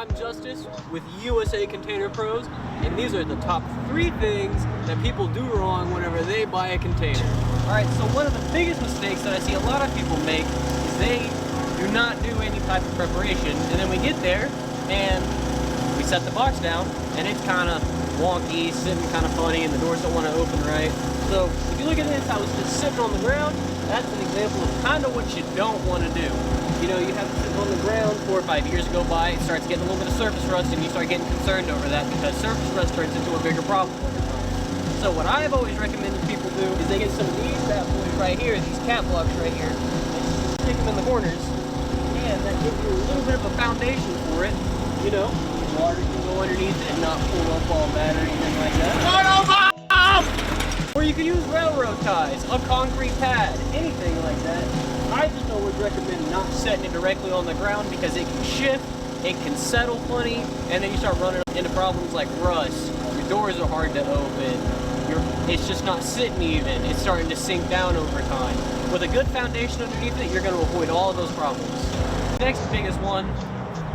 I'm Justice with USA Container Pros, and these are the top 3 things that people do wrong whenever they buy a container. Alright, so one of the biggest mistakes that I see a lot of people make is they do not do any type of preparation, and then we get there and we set the box down and it's kind of wonky, sitting kind of funny, and the doors don't want to open right. So if you look at this, I was just sitting on the ground. That's an example of kind of what you don't want to do. You know, you have it sitting on the ground, 4 or 5 years go by, it starts getting a little bit of surface rust, and you start getting concerned over that because surface rust turns into a bigger problem over time. So what I've always recommended people do is they get some of these bad boys right here, these cat blocks right here, and stick them in the corners, and that gives you a little bit of a foundation for it. You know, water can go underneath it and not pull up all that or anything like that. Or you can use railroad ties, a concrete pad, anything like that. I just always recommend not setting it directly on the ground because it can shift, it can settle funny, and then you start running into problems like rust. Your doors are hard to open. It's just not sitting even. It's starting to sink down over time. With a good foundation underneath it, you're going to avoid all of those problems. Next biggest one,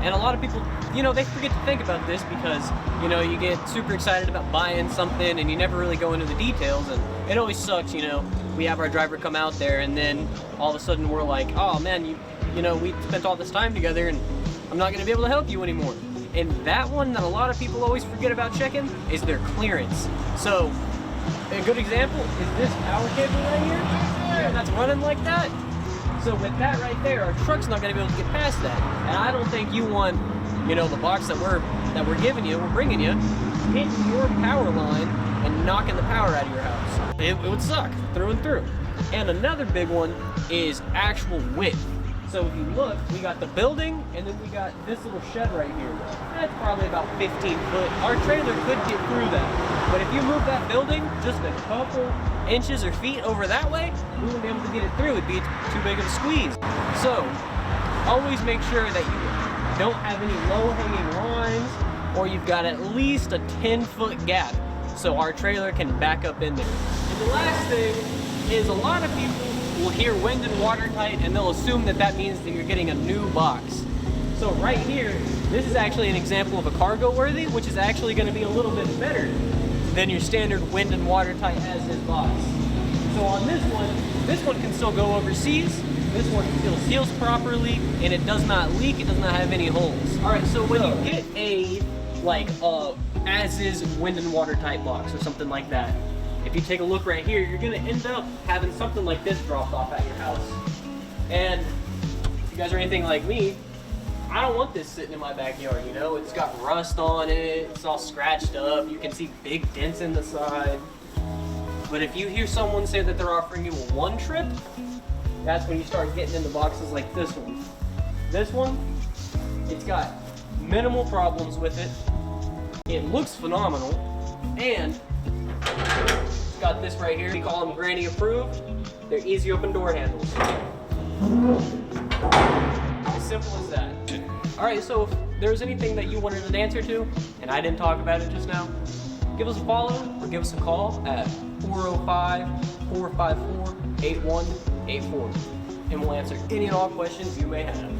and a lot of people, you know, they forget to think about this because, you know, you get super excited about buying something and you never really go into the details, and it always sucks, you know. We have our driver come out there and then all of a sudden we're like, oh man, you know, we spent all this time together and I'm not going to be able to help you anymore. And that one that a lot of people always forget about checking is their clearance. So a good example is this power cable right here that's running like that. So with that right there, our truck's not going to be able to get past that. And I don't think you want, you know, the box that we're giving you, we're bringing you, hitting your power line and knocking the power out of your house. It would suck through and through. And another big one is actual width. So if you look, we got the building and then we got this little shed right here. That's probably about 15 foot. Our trailer could get through that. But if you move that building just a couple inches or feet over that way, we wouldn't be able to get it through. It'd be too big of a squeeze. So always make sure that you don't have any low-hanging lines, or you've got at least a 10-foot gap so our trailer can back up in there. And the last thing is a lot of people will hear wind and watertight and they'll assume that that means that you're getting a new box. So right here, this is actually an example of a cargo worthy, which is actually going to be a little bit better than your standard wind and watertight as-is box. So on this one can still go overseas. This one still seals properly and it does not leak, it does not have any holes. Alright, so when you get a as-is wind and watertight box or something like that, if you take a look right here, you're gonna end up having something like this dropped off at your house. And if you guys are anything like me, I don't want this sitting in my backyard, you know? It's got rust on it, it's all scratched up, you can see big dents in the side. But if you hear someone say that they're offering you a one trip, that's when you start getting into boxes like this one. This one, it's got minimal problems with it. It looks phenomenal, and it's got this right here. We call them granny approved. They're easy open door handles. As simple as that. Alright, so if there's anything that you wanted an answer to, and I didn't talk about it just now, give us a follow or give us a call at 405-454-8184, and we'll answer any and all questions you may have.